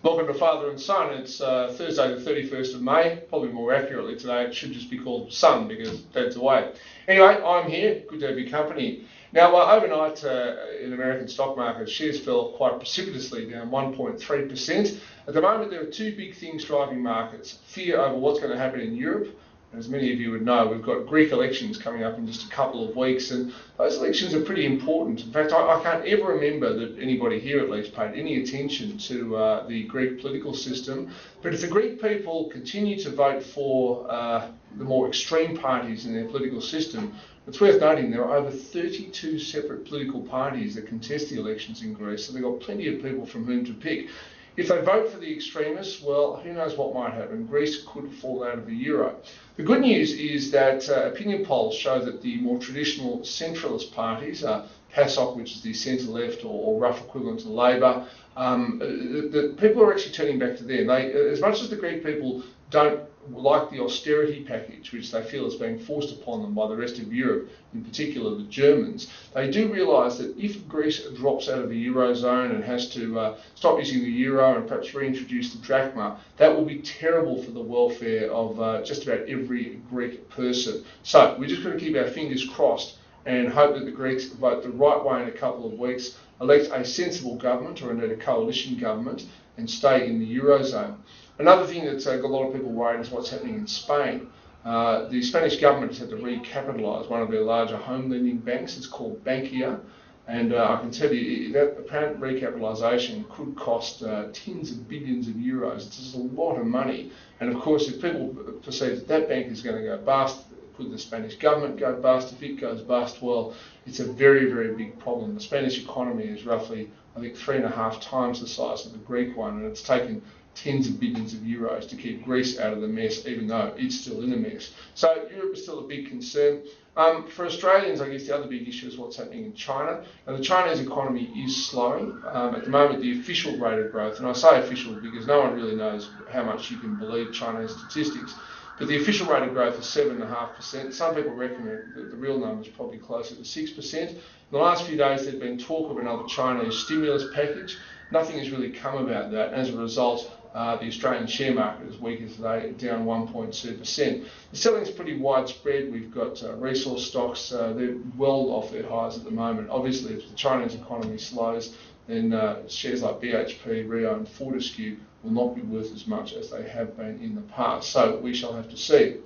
Welcome to Father and Son. It's Thursday the 31st of May. Probably more accurately today, it should just be called Son because Dad's away. Anyway, I'm here. Good to have your company. Now, overnight in American stock markets, shares fell quite precipitously, down 1.3%. At the moment, there are two big things driving markets. Fear over what's going to happen in Europe. As many of you would know, we've got Greek elections coming up in just a couple of weeks, and those elections are pretty important. In fact, I can't ever remember that anybody here at least paid any attention to the Greek political system. But if the Greek people continue to vote for the more extreme parties in their political system, it's worth noting there are over 32 separate political parties that contest the elections in Greece, so they've got plenty of people from whom to pick. If they vote for the extremists, well, who knows what might happen. Greece could fall out of the euro. The good news is that opinion polls show that the more traditional centralist parties, PASOK, which is the centre-left or rough equivalent to Labour, the people are actually turning back to them. As much as the Greek people don't like the austerity package, which they feel is being forced upon them by the rest of Europe, in particular the Germans, they do realise that if Greece drops out of the Eurozone and has to stop using the euro and perhaps reintroduce the drachma, that will be terrible for the welfare of just about every Greek person. So we're just going to keep our fingers crossed and hope that the Greeks vote the right way in a couple of weeks, elect a sensible government, or indeed a coalition government, and stay in the Eurozone. Another thing that's got a lot of people worried is what's happening in Spain. The Spanish government has had to recapitalise one of their larger home lending banks. It's called Bankia, and I can tell you that apparent recapitalisation could cost tens of billions of euros. It's just a lot of money. And of course, if people perceive that that bank is going to go bust, could the Spanish government go bust? If it goes bust, well, it's a very, very big problem. The Spanish economy is roughly, I think, 3.5 times the size of the Greek one, and it's taken tens of billions of euros to keep Greece out of the mess, even though it's still in a mess. So Europe is still a big concern. For Australians, I guess the other big issue is what's happening in China. Now, the Chinese economy is slowing. At the moment, the official rate of growth, and I say official because no one really knows how much you can believe Chinese statistics, but the official rate of growth is 7.5%. Some people reckon that the real number is probably closer to 6%. In the last few days, there's been talk of another Chinese stimulus package. Nothing has really come about that. As a result, the Australian share market is weaker today, down 1.2%. The selling is pretty widespread. We've got resource stocks, they're well off their highs at the moment. Obviously, if the Chinese economy slows, then shares like BHP, Rio and Fortescue will not be worth as much as they have been in the past. So we shall have to see.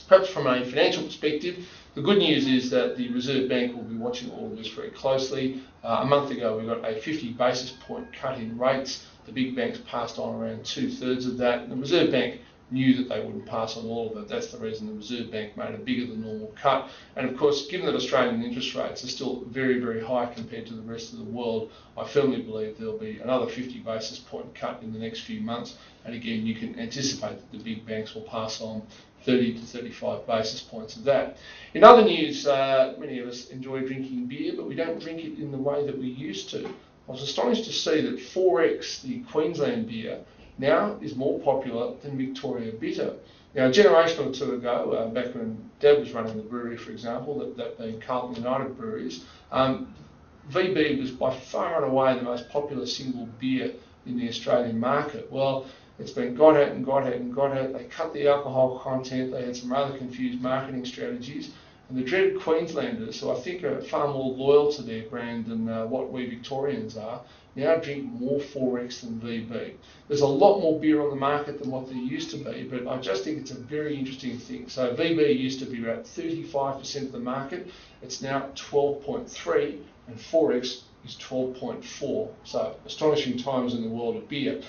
Perhaps from a financial perspective, the good news is that the Reserve Bank will be watching all of this very closely. A month ago, we got a 50 basis point cut in rates. The big banks passed on around 2/3 of that. The Reserve Bank knew that they wouldn't pass on all of it. That's the reason the Reserve Bank made a bigger than normal cut. And of course, given that Australian interest rates are still very, very high compared to the rest of the world, I firmly believe there'll be another 50 basis point cut in the next few months. And again, you can anticipate that the big banks will pass on 30 to 35 basis points of that. In other news, many of us enjoy drinking beer, but we don't drink it in the way that we used to. I was astonished to see that 4X, the Queensland beer, now is more popular than Victoria Bitter. Now, a generation or two ago, back when Dad was running the brewery, for example, that being Carlton United Breweries, VB was by far and away the most popular single beer in the Australian market. Well, it's been got at and got at and got at. They cut the alcohol content. They had some rather confused marketing strategies. And the dreaded Queenslanders, who I think are far more loyal to their brand than what we Victorians are, now drink more 4X than VB. There's a lot more beer on the market than what there used to be, but I just think it's a very interesting thing. So VB used to be about 35% of the market. It's now 12.3%, and 4X is 12.4%. So astonishing times in the world of beer.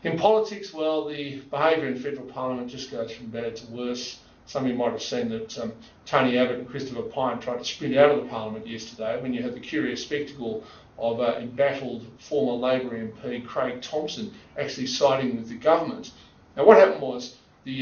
In politics, well, the behaviour in federal parliament just goes from bad to worse. Some of you might have seen that Tony Abbott and Christopher Pyne tried to sprint out of the parliament yesterday when you had the curious spectacle of embattled former Labor MP Craig Thomson actually siding with the government. Now, what happened was the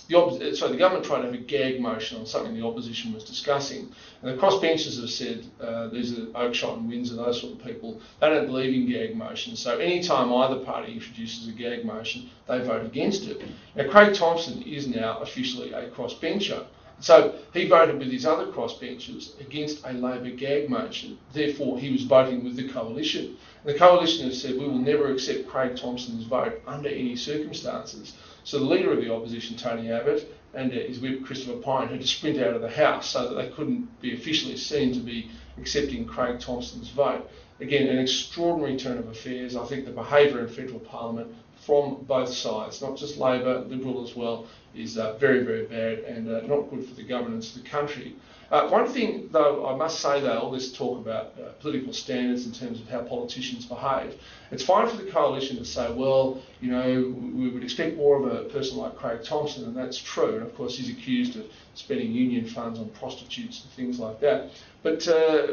government tried to have a gag motion on something the opposition was discussing, and the crossbenchers have said, these are Oakeshott and Windsor, those sort of people, they don't believe in gag motions. So anytime either party introduces a gag motion, they vote against it. Now, Craig Thomson is now officially a crossbencher. So he voted with his other crossbenchers against a Labor gag motion. Therefore, he was voting with the coalition. And the coalition has said, we will never accept Craig Thompson's vote under any circumstances. So the leader of the opposition, Tony Abbott, and his whip, Christopher Pyne, had to sprint out of the House so that they couldn't be officially seen to be accepting Craig Thompson's vote. Again, an extraordinary turn of affairs. I think the behaviour in federal parliament from both sides, not just Labor, Liberal as well, is very, very bad and not good for the governance of the country. One thing, though, I must say, though, all this talk about political standards in terms of how politicians behave, it's fine for the coalition to say, well, you know, we would expect more of a person like Craig Thompson, and that's true. And of course, he's accused of spending union funds on prostitutes and things like that. But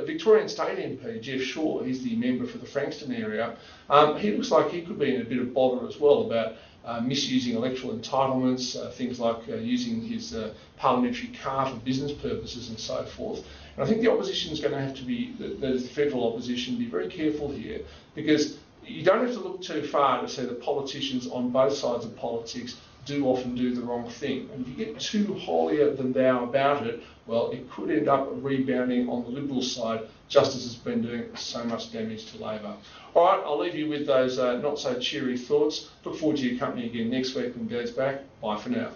Victorian State MP Jeff Shaw, he's the member for the Frankston area, he looks like he could be in a bit of bother as well about misusing electoral entitlements, things like using his parliamentary car for business purposes and so forth. And I think the opposition is going to have to be, the federal opposition, be very careful here, because you don't have to look too far to see that politicians on both sides of politics do often do the wrong thing. And if you get too holier than thou about it, well, it could end up rebounding on the Liberal side, just as it's been doing so much damage to Labor. All right, I'll leave you with those not so cheery thoughts. Look forward to your company again next week when it goes back. Bye for now.